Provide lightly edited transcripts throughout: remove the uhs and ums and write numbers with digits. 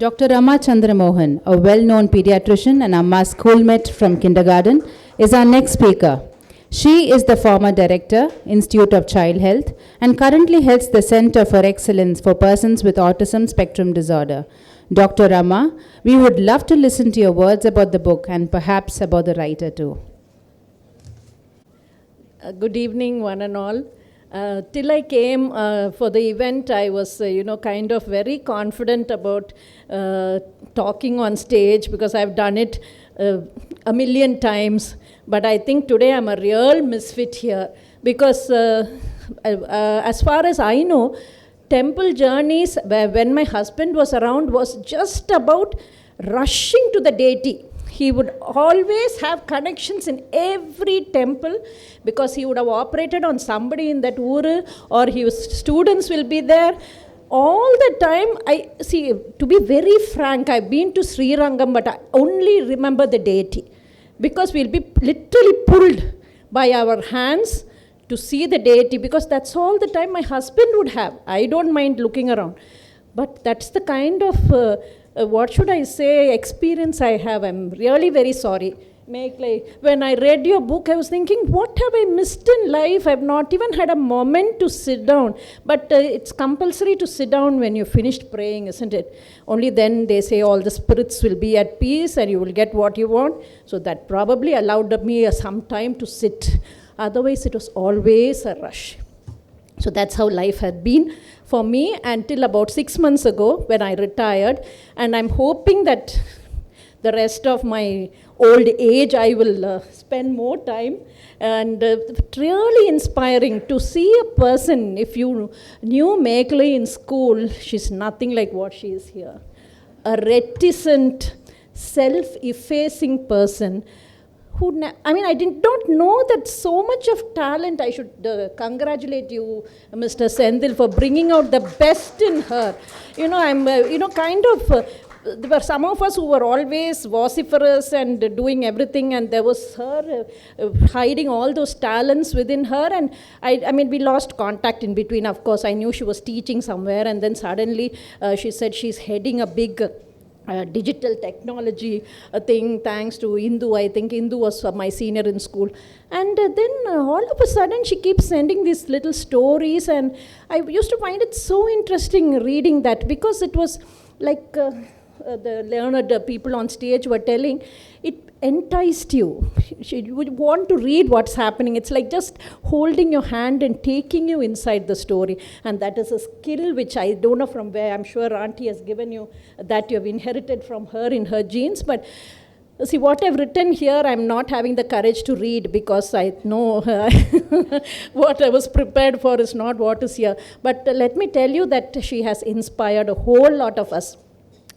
Dr. Rema Chandramohan, a well-known pediatrician and Amma's schoolmate from kindergarten, is our next speaker. She is the former director, Institute of Child Health, and currently heads the Center for Excellence for Persons with Autism Spectrum Disorder. Dr. Rema, we would love to listen to your words about the book and perhaps about the writer too. Good evening, one and all. Till I came for the event, I was, kind of very confident about talking on stage because I've done it a million times. But I think today I'm a real misfit here because as far as I know, temple journeys, when my husband was around, was just about rushing to the deity. He would always have connections in every temple because he would have operated on somebody in that uru, or his students will be there. All the time, to be very frank, I've been to Sri Rangam, but I only remember the deity because we'll be literally pulled by our hands to see the deity because that's all the time my husband would have. I don't mind looking around. But that's the kind of experience I have. I'm really very sorry. When I read your book, I was thinking, what have I missed in life? I've not even had a moment to sit down. But it's compulsory to sit down when you're finished praying, isn't it? Only then they say all the spirits will be at peace and you will get what you want. So that probably allowed me some time to sit. Otherwise, it was always a rush. So that's how life had been for me until about 6 months ago when I retired. And I'm hoping that the rest of my old age I will spend more time. And really inspiring to see a person. If you knew Meghali in school, she's nothing like what she is here. A reticent, self-effacing person. I did not know that so much of talent. I should congratulate you, Mr. Sendil, for bringing out the best in her. There were some of us who were always vociferous and doing everything, and there was her hiding all those talents within her. And we lost contact in between. Of course, I knew she was teaching somewhere, and then suddenly she said she's heading a big digital technology thing, thanks to Indu. I think Indu was my senior in school. And then all of a sudden she keeps sending these little stories, and I used to find it so interesting reading that because it was like the learned people on stage were telling, it enticed you. You would want to read what's happening. It's like just holding your hand and taking you inside the story. And that is a skill which I don't know from where. I'm sure Auntie has given you that you have inherited from her in her genes. But see, what I've written here, I'm not having the courage to read because I know what I was prepared for is not what is here. But let me tell you that she has inspired a whole lot of us.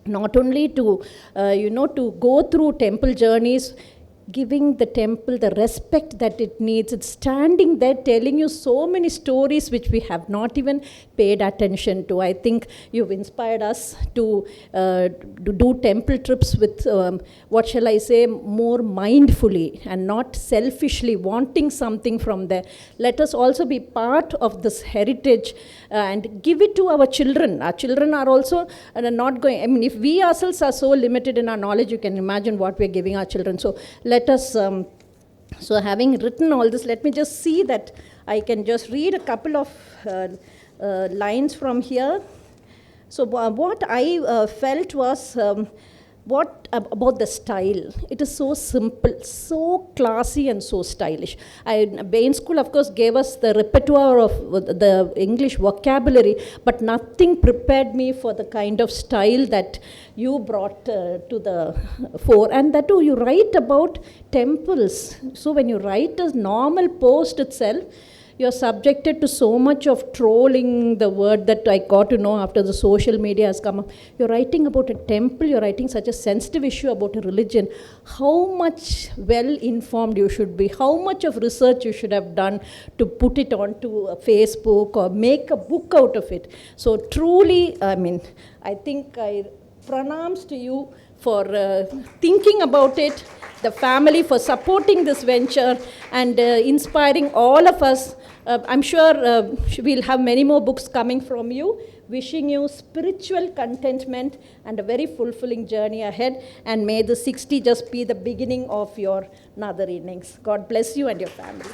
Not only to go through temple journeys, giving the temple the respect that it needs. It's standing there telling you so many stories which we have not even paid attention to. I think you've inspired us to do temple trips with, more mindfully and not selfishly wanting something from there. Let us also be part of this heritage and give it to our children. Our children are also not going, if we ourselves are so limited in our knowledge, you can imagine what we're giving our children. So let us, so having written all this, let me just see that I can just read a couple of lines from here. So what I felt was, what about the style? It is so simple, so classy and so stylish. Bain School, of course, gave us the repertoire of the English vocabulary, but nothing prepared me for the kind of style that you brought to the fore. And that too, you write about temples. So when you write a normal post itself, you're subjected to so much of trolling, the word that I got to know after the social media has come up. You're writing about a temple, you're writing such a sensitive issue about a religion. How much well-informed you should be, how much of research you should have done to put it onto Facebook or make a book out of it. So truly, I think I pranams to you for thinking about it, the family for supporting this venture and inspiring all of us. I'm sure we'll have many more books coming from you. wishing you spiritual contentment and a very fulfilling journey ahead. And may the 60 just be the beginning of your another innings. God bless you and your family.